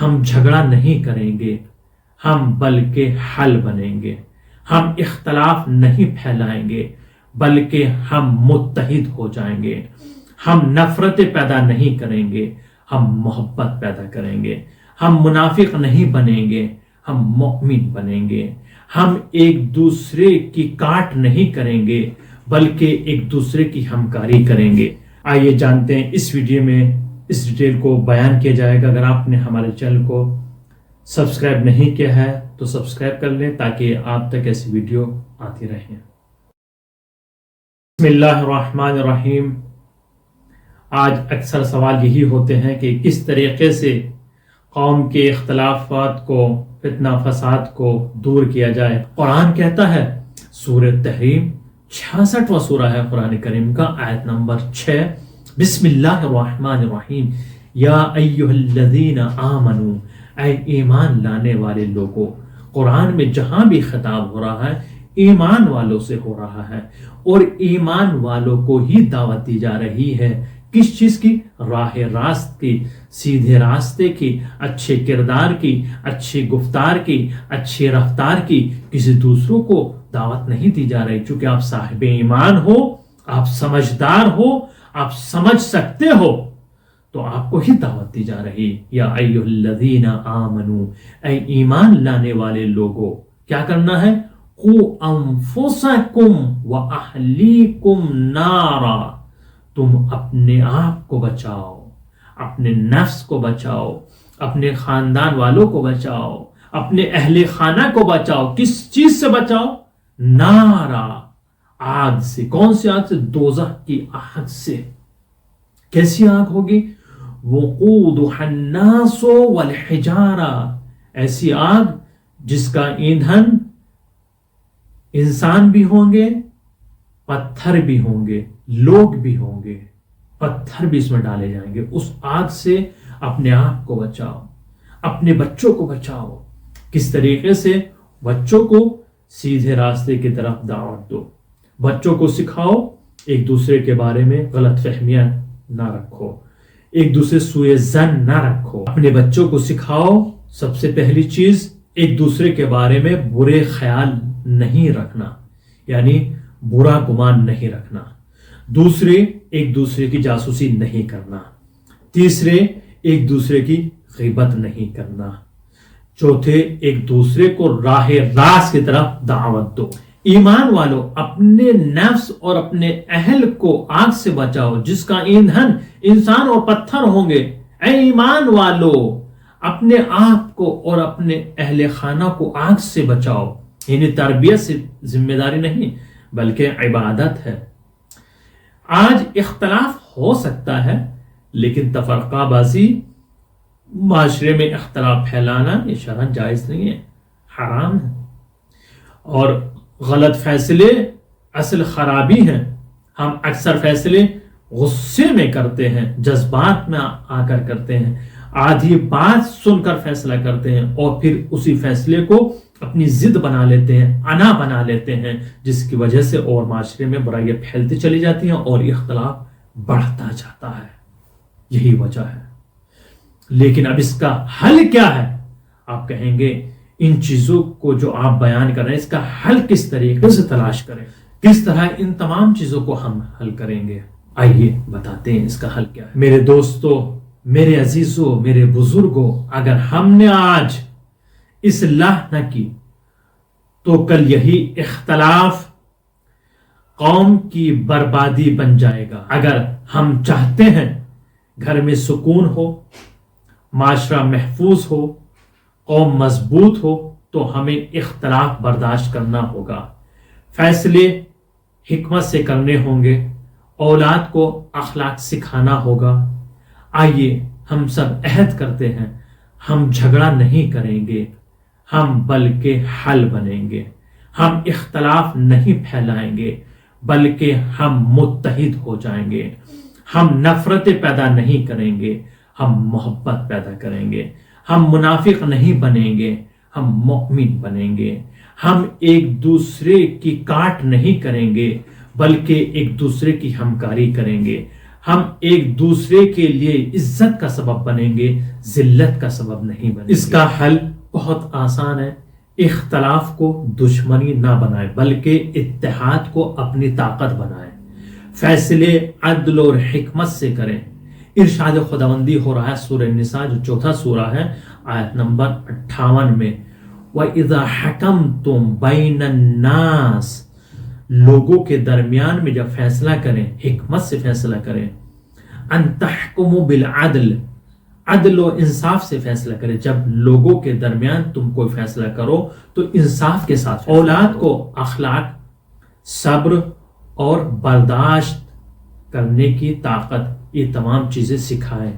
ہم جھگڑا نہیں کریں گے، ہم بلکہ حل بنیں گے۔ ہم اختلاف نہیں پھیلائیں گے بلکہ ہم متحد ہو جائیں گے۔ ہم نفرتیں پیدا نہیں کریں گے، ہم محبت پیدا کریں گے۔ ہم منافق نہیں بنیں گے، ہم مومن بنیں گے۔ ہم ایک دوسرے کی کاٹ نہیں کریں گے بلکہ ایک دوسرے کی ہمکاری کریں گے۔ آئیے جانتے ہیں اس ویڈیو میں اس ڈیٹیل کو بیان کیا جائے گا۔ اگر آپ نے ہمارے چینل کو سبسکرائب نہیں کیا ہے تو سبسکرائب کر لیں تاکہ آپ تک ایسی ویڈیو آتی رہیں۔ بسم اللہ الرحمن الرحیم۔ آج اکثر سوال یہی ہوتے ہیں کہ کس طریقے سے قوم کے اختلافات کو، فتنہ فساد کو دور کیا جائے۔ قرآن کہتا ہے، سورہ تحریم 66واں سورہ ہے قرآن کریم کا، آیت نمبر 6، بسم اللہ الرحمن الرحیم، یا ایہا الذین آمنو، اے ایمان لانے والے لوگوں۔ قرآن میں جہاں بھی خطاب ہو رہا ہے ایمان والوں سے ہو رہا ہے، اور ایمان والوں کو ہی دعوت دی جا رہی ہے۔ کس چیز کی؟ راہ راست کی، سیدھے راستے کی، اچھے کردار کی، اچھی گفتار کی، اچھی رفتار کی۔ کسی دوسروں کو دعوت نہیں دی جا رہی، چونکہ آپ صاحب ایمان ہو، آپ سمجھدار ہو، آپ سمجھ سکتے ہو تو آپ کو ہی دعوت دی جا رہی۔ یا ایھا الذین آمنو، اے ایمان لانے والے لوگوں، کیا کرنا ہے؟ قوا انفسکم واہلیکم نارا، تم اپنے آپ کو بچاؤ، اپنے نفس کو بچاؤ، اپنے خاندان والوں کو بچاؤ، اپنے اہل خانہ کو بچاؤ۔ کس چیز سے بچاؤ؟ نارا، آگ سے۔ کون سی آگ سے؟ دوزخ کی آگ سے۔ کیسی آگ ہوگی؟ وقودها الناس والحجارہ، ایسی آگ جس کا ایندھن انسان بھی ہوں گے، پتھر بھی ہوں گے، لوگ بھی ہوں گے، پتھر بھی اس میں ڈالے جائیں گے۔ اس آگ سے اپنے آپ کو بچاؤ، اپنے بچوں کو بچاؤ۔ کس طریقے سے؟ بچوں کو سیدھے راستے کی طرف دعوت دو، بچوں کو سکھاؤ، ایک دوسرے کے بارے میں غلط فہمیاں نہ رکھو، ایک دوسرے سوء ظن نہ رکھو۔ اپنے بچوں کو سکھاؤ، سب سے پہلی چیز ایک دوسرے کے بارے میں برے خیال نہیں رکھنا، یعنی برا گمان نہیں رکھنا۔ دوسرے، ایک دوسرے کی جاسوسی نہیں کرنا۔ تیسرے، ایک دوسرے کی غیبت نہیں کرنا۔ چوتھے، ایک دوسرے کو راہ راست کی طرف دعوت دو۔ ایمان والو، اپنے نفس اور اپنے اہل کو آگ سے بچاؤ جس کا ایندھن انسان اور پتھر ہوں گے۔ اے ایمان والو، اپنے آپ کو اور اپنے اہل خانہ کو آگ سے بچاؤ۔ یعنی تربیت سے ذمہ داری نہیں بلکہ عبادت ہے۔ آج اختلاف ہو سکتا ہے لیکن تفرقہ بازی، معاشرے میں اختلاف پھیلانا یہ شرعاً جائز نہیں ہے، حرام ہے۔ اور غلط فیصلے اصل خرابی ہیں۔ ہم اکثر فیصلے غصے میں کرتے ہیں، جذبات میں آ کر کرتے ہیں، آدھی بات سن کر فیصلہ کرتے ہیں اور پھر اسی فیصلے کو اپنی ضد بنا لیتے ہیں، انا بنا لیتے ہیں، جس کی وجہ سے اور معاشرے میں برائیاں پھیلتی چلی جاتی ہیں اور اختلاف بڑھتا جاتا ہے۔ یہی وجہ ہے۔ لیکن اب اس کا حل کیا ہے؟ آپ کہیں گے ان چیزوں کو جو آپ بیان کر رہے ہیں اس کا حل کس طریقے سے تلاش کریں، کس طرح ان تمام چیزوں کو ہم حل کریں گے؟ آئیے بتاتے ہیں اس کا حل کیا ہے۔ میرے دوستو، میرے عزیزو، میرے بزرگوں، اگر ہم نے آج اصلاح نہ کی تو کل یہی اختلاف قوم کی بربادی بن جائے گا۔ اگر ہم چاہتے ہیں گھر میں سکون ہو، معاشرہ محفوظ ہو، قوم مضبوط ہو، تو ہمیں اختلاف برداشت کرنا ہوگا، فیصلے حکمت سے کرنے ہوں گے، اولاد کو اخلاق سکھانا ہوگا۔ آئیے ہم سب عہد کرتے ہیں، ہم جھگڑا نہیں کریں گے، ہم بلکہ حل بنیں گے۔ ہم اختلاف نہیں پھیلائیں گے بلکہ ہم متحد ہو جائیں گے۔ ہم نفرتیں پیدا نہیں کریں گے، ہم محبت پیدا کریں گے۔ ہم منافق نہیں بنیں گے، ہم مومن بنیں گے۔ ہم ایک دوسرے کی کاٹ نہیں کریں گے بلکہ ایک دوسرے کی ہمکاری کریں گے۔ ہم ایک دوسرے کے لیے عزت کا سبب بنیں گے، ذلت کا سبب نہیں بنیں گے۔ اس کا حل بہت آسان ہے، اختلاف کو دشمنی نہ بنائیں بلکہ اتحاد کو اپنی طاقت بنائیں، فیصلے عدل اور حکمت سے کریں۔ ارشاد خداوندی ہو رہا ہے سورہ نساء جو چوتھا سورہ ہے آیت نمبر 58 میں، وَإِذَا حَكَمْتُمْ بَيْنَ النَّاسِ، لوگوں کے درمیان میں جب فیصلہ کریں حکمت سے فیصلہ کریں، ان تحکموا بالعدل، عدل و انصاف سے فیصلہ کریں۔ جب لوگوں کے درمیان تم کوئی فیصلہ کرو تو انصاف کے ساتھ، اولاد کو اخلاق، صبر اور برداشت کرنے کی طاقت، یہ تمام چیزیں سکھائیں۔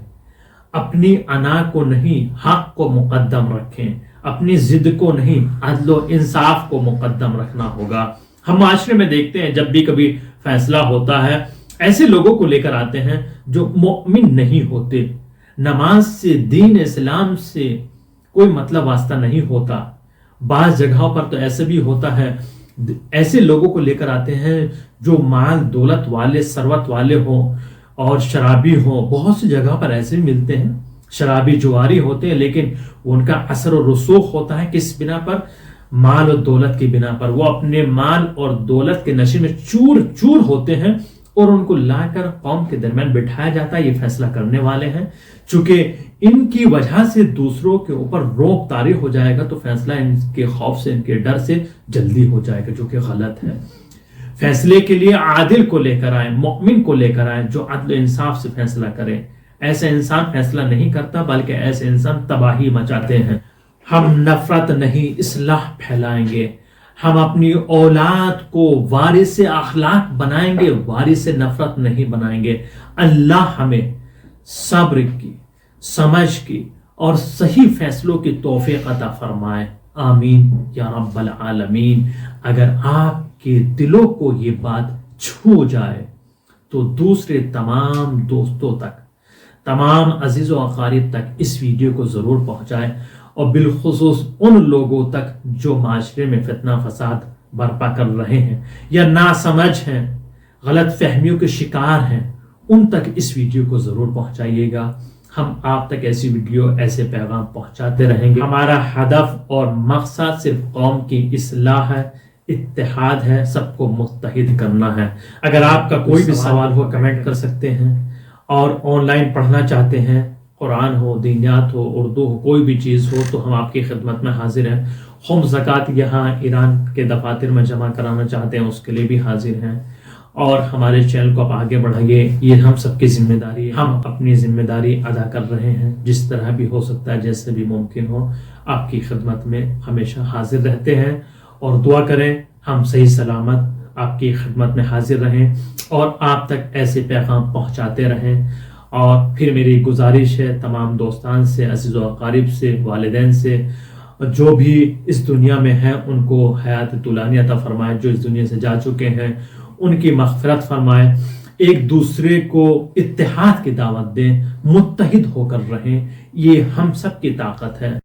اپنی انا کو نہیں حق کو مقدم رکھیں، اپنی ضد کو نہیں عدل و انصاف کو مقدم رکھنا ہوگا۔ ہم معاشرے میں دیکھتے ہیں جب بھی کبھی فیصلہ ہوتا ہے ایسے لوگوں کو لے کر آتے ہیں جو مؤمن نہیں ہوتے، نماز سے، دین اسلام سے کوئی مطلب واسطہ نہیں ہوتا۔ بعض جگہوں پر تو ایسے بھی ہوتا ہے، ایسے لوگوں کو لے کر آتے ہیں جو مال دولت والے، ثروت والے ہوں اور شرابی ہوں۔ بہت سی جگہ پر ایسے بھی ملتے ہیں، شرابی جواری ہوتے ہیں، لیکن ان کا اثر و رسوخ ہوتا ہے کس بنا پر؟ مال اور دولت کی بنا پر۔ وہ اپنے مال اور دولت کے نشے میں چور چور ہوتے ہیں اور ان کو لا کر قوم کے درمیان بٹھایا جاتا ہے، یہ فیصلہ کرنے والے ہیں۔ چونکہ ان کی وجہ سے دوسروں کے اوپر روک طاری ہو جائے گا تو فیصلہ ان کے خوف سے، ان کے ڈر سے جلدی ہو جائے گا، جو کہ غلط ہے۔ فیصلے کے لیے عادل کو لے کر آئیں، مؤمن کو لے کر آئیں جو عدل و انصاف سے فیصلہ کریں۔ ایسے انسان فیصلہ نہیں کرتا بلکہ ایسے انسان تباہی مچاتے ہیں۔ ہم نفرت نہیں اصلاح پھیلائیں گے، ہم اپنی اولاد کو وارث اخلاق بنائیں گے، وارث نفرت نہیں بنائیں گے۔ اللہ ہمیں صبر کی، سمجھ کی اور صحیح فیصلوں کی توفیق عطا فرمائے، آمین یا رب العالمین۔ اگر آپ کے دلوں کو یہ بات چھو جائے تو دوسرے تمام دوستوں تک، تمام عزیز و اقارب تک اس ویڈیو کو ضرور پہنچائیں، اور بالخصوص ان لوگوں تک جو معاشرے میں فتنہ فساد برپا کر رہے ہیں یا ناسمجھ ہیں، غلط فہمیوں کے شکار ہیں، ان تک اس ویڈیو کو ضرور پہنچائیے گا۔ ہم آپ تک ایسی ویڈیو، ایسے پیغام پہنچاتے رہیں گے۔ ہمارا ہدف اور مقصد صرف قوم کی اصلاح ہے، اتحاد ہے، سب کو متحد کرنا ہے۔ اگر آپ کا کوئی بھی سوال ہو کمنٹ کر سکتے ہیں، اور آن لائن پڑھنا چاہتے ہیں، قرآن ہو، دینیات ہو، اردو ہو، کوئی بھی چیز ہو تو ہم آپ کی خدمت میں حاضر ہیں۔ خمس زکوٰۃ یہاں ایران کے دفاتر میں جمع کرانا چاہتے ہیں، اس کے لیے بھی حاضر ہیں۔ اور ہمارے چینل کو آپ آگے بڑھائیے، یہ ہم سب کی ذمہ داری ہے۔ ہم اپنی ذمہ داری ادا کر رہے ہیں، جس طرح بھی ہو سکتا ہے، جیسے بھی ممکن ہو، آپ کی خدمت میں ہمیشہ حاضر رہتے ہیں۔ اور دعا کریں ہم صحیح سلامت آپ کی خدمت میں حاضر رہیں اور آپ تک ایسے پیغام پہنچاتے رہیں۔ اور پھر میری گزارش ہے تمام دوستان سے، عزیز و اقارب سے، والدین سے، جو بھی اس دنیا میں ہیں ان کو حیات طولانی عطا فرمائے، جو اس دنیا سے جا چکے ہیں ان کی مغفرت فرمائے۔ ایک دوسرے کو اتحاد کی دعوت دیں، متحد ہو کر رہیں، یہ ہم سب کی طاقت ہے۔